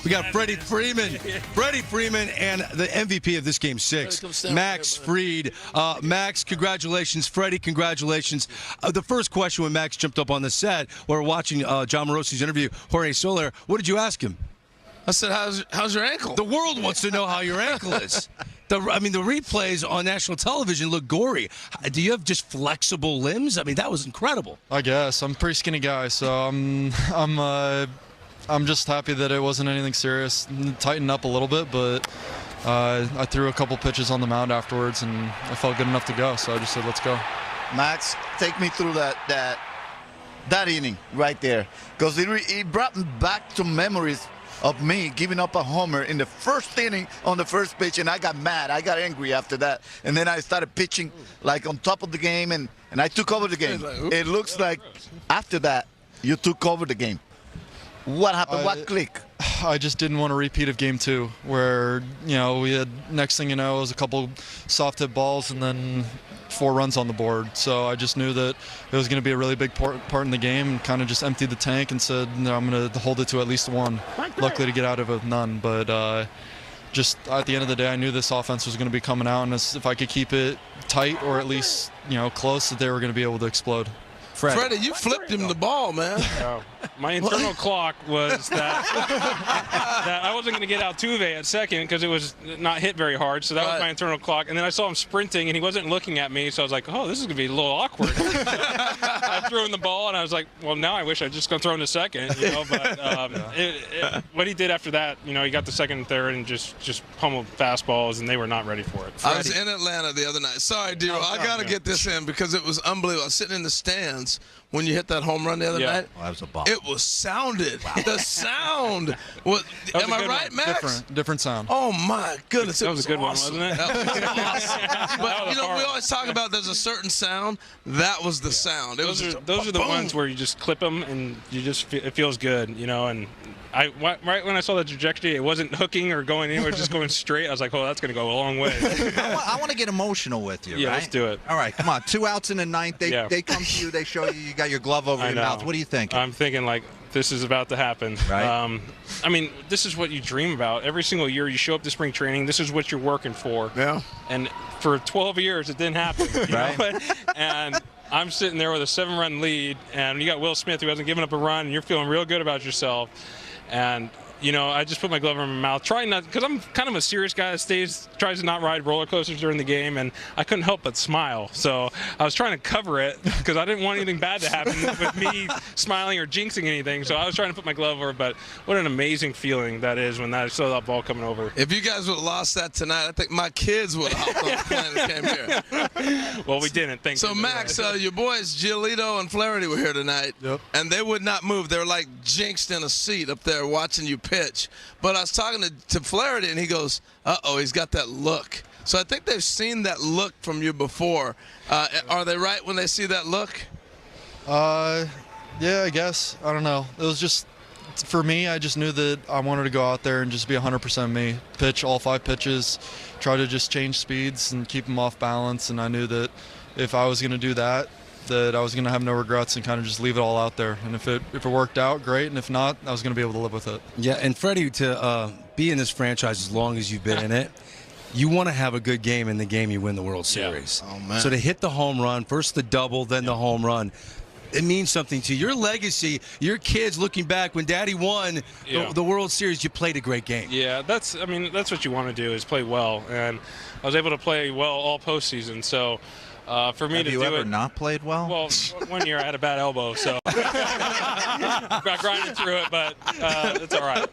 We got Freddie Freeman. Freddie Freeman and the MVP of this game 6, Max Fried. Max, congratulations. Freddie, congratulations. The first question when Max jumped up on the set, we were watching John Morosi's interview, Jorge Soler. What did you ask him? I said, how's your ankle? The world wants to know how your ankle is. The replays on national television look gory. Do you have just flexible limbs? I mean, that was incredible. I guess. I'm a pretty skinny guy, so I'm just happy that it wasn't anything serious. Tightened up a little bit, but I threw a couple pitches on the mound afterwards, and I felt good enough to go, so I just said, let's go. Max, take me through that inning right there, because it brought me back to memories of me giving up a homer in the first inning on the first pitch, and I got mad. I got angry after that, and then I started pitching like on top of the game, and I took over the game. It looks like after that you took over the game. What happened? What clicked? I just didn't want a repeat of game 2, where we had, next thing you know, it was a couple soft hit balls and then 4 runs on the board. So I just knew that it was going to be a really big part in the game, and kind of just emptied the tank and said, no, I'm going to hold it to at least 1. Luckily to get out of it with none, but just at the end of the day, I knew this offense was going to be coming out, and if I could keep it tight or at least close, that they were going to be able to explode. Freddie, you flipped him the ball, man. My internal clock was that I wasn't going to get Altuve at second because it was not hit very hard. So that was my internal clock. And then I saw him sprinting, and he wasn't looking at me. So I was like, oh, this is going to be a little awkward. I threw him the ball, and I was like, well, now I wish I just throw him to second. But what he did after that, he got the second and third and just pummeled fastballs, and they were not ready for it. I was in Atlanta the other night. Sorry, D-Roll. I got to get this in because it was unbelievable. I was sitting in the stands when you hit that home run the other night. Well, that was a bomb. It was sounded. Wow. The sound was. Am I right, one. Max? Different sound. Oh my goodness, that was a good awesome. one, wasn't it? That was awesome. But we always talk about there's a certain sound. That was the sound. Those are the ones where you just clip them and it feels good, and. Right when I saw the trajectory, it wasn't hooking or going anywhere, just going straight. I was like, oh, that's going to go a long way. I want to get emotional with you, yeah, right? Let's do it. All right, come on. 2 outs in the ninth. They come to you. They show you got your glove over your mouth. What are you thinking? I'm thinking, like, this is about to happen. Right. This is what you dream about. Every single year you show up to spring training, this is what you're working for. Yeah. And for 12 years, it didn't happen. Right. And I'm sitting there with a 7-run lead, and you got Will Smith, who hasn't given up a run, and you're feeling real good about yourself. And, I just put my glove in my mouth, trying not, because I'm kind of a serious guy that tries to not ride roller coasters during the game, and I couldn't help but smile. So I was trying to cover it because I didn't want anything bad to happen with me smiling or jinxing anything. So I was trying to put my glove over, but what an amazing feeling that is when I saw that ball coming over. If you guys would have lost that tonight, I think my kids would have hopped on the plane and came here. Well, we didn't. Thank you. So, Max, your boys, Giolito and Flaherty, were here tonight, and they would not move. They were like jinxed in a seat up there watching you pitch. But I was talking to Flaherty, and he goes, uh-oh, he's got that look. So I think they've seen that look from you before. Are they right when they see that look? Yeah, I guess. I don't know. It was just, for me, I just knew that I wanted to go out there and just be 100% me. Pitch all 5 pitches, try to just change speeds and keep them off balance. And I knew that if I was going to do that I was going to have no regrets and kind of just leave it all out there. And if it worked out, great. And if not, I was going to be able to live with it. Yeah, and Freddie, to be in this franchise as long as you've been in it, you want to have a good game in the game you win the World Series. Yeah. Oh, man. So to hit the home run, first the double, then the home run, it means something to you. Your legacy, your kids looking back when Daddy won the World Series, you played a great game. Yeah, that's what you want to do is play well. And I was able to play well all postseason, so for me Have to you do ever it, not played well? Well, one year I had a bad elbow, so got grinding through it, but it's all right.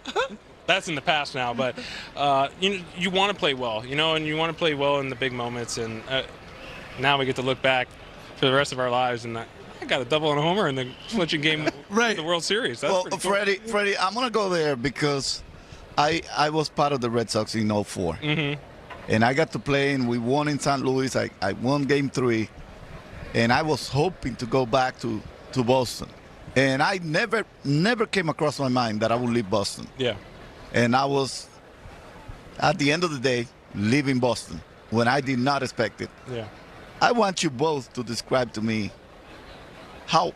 That's in the past now, but you want to play well, and you want to play well in the big moments, and now we get to look back for the rest of our lives, and I got a double and a homer in the clinching game of the World Series. That's well, cool. Freddie, I'm going to go there because I was part of the Red Sox in '04. Mm-hmm. And I got to play, and we won in St. Louis. I won Game 3, and I was hoping to go back to Boston. And I never came across my mind that I would leave Boston. Yeah. And I was, at the end of the day, leaving Boston when I did not expect it. Yeah. I want you both to describe to me how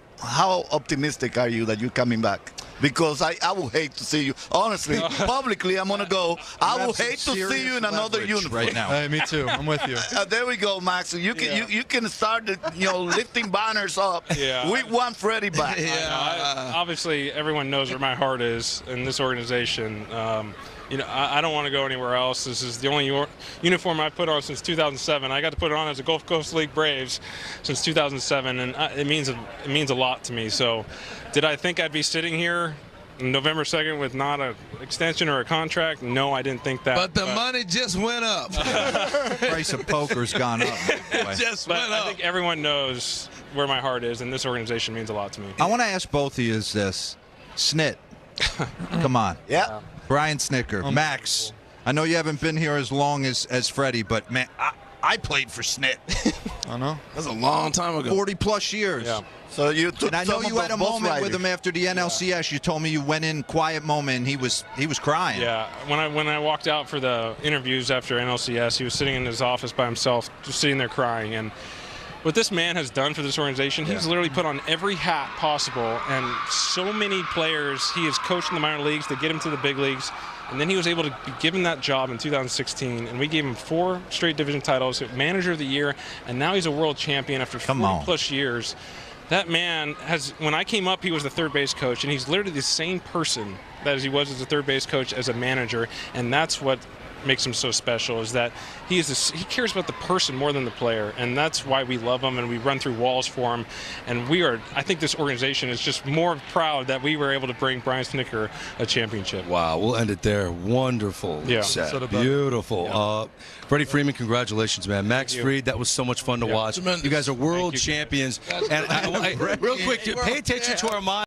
optimistic are you that you're coming back? because I will hate to see you. Honestly, publicly, I'm going to go. I will hate to see you in another uniform. right now. Hey, me too. I'm with you. There we go, Max. You can start lifting banners up. Yeah. We want Freddie back. Obviously, everyone knows where my heart is in this organization. I don't want to go anywhere else. This is the only uniform I put on since 2007. I got to put it on as a Gulf Coast League Braves since 2007, and it means a lot to me. So, did I think I'd be sitting here November 2nd with not an extension or a contract? No, I didn't think that. But the money just went up. Price of poker's gone up. It just But went I up. think everyone knows where my heart is, and this organization means a lot to me. I want to ask both of you this. Snit. Come on. Yeah. Brian Snicker. Max. I know you haven't been here as long as Freddie, but man, I played for Snit. I know. That's a long time ago. 40-plus years. Yeah. So you took And I know some you of had a those moment riders. with him after the NLCS. You told me you went in quiet moment and he was crying. Yeah, when I walked out for the interviews after NLCS, he was sitting in his office by himself, just sitting there crying. And what this man has done for this organization, he's literally put on every hat possible. And so many players he has coached in the minor leagues to get him to the big leagues. And then he was able to be given that job in 2016, and we gave him 4 straight division titles, manager of the year, and now he's a world champion after 40-plus years. That man has, when I came up, he was the third base coach, and he's literally the same person that he was as a third base coach as a manager, and that's what makes him so special, is that he cares about the person more than the player, and that's why we love him and we run through walls for him. And I think this organization is just more proud that we were able to bring Brian Snicker a championship. Wow, we'll end it there. Wonderful. Yeah. Set. Beautiful. Yeah. Freddie Freeman, congratulations, man. Max Fried, that was so much fun to watch. Tremendous. You guys are world champions. And real quick, pay attention to our mind.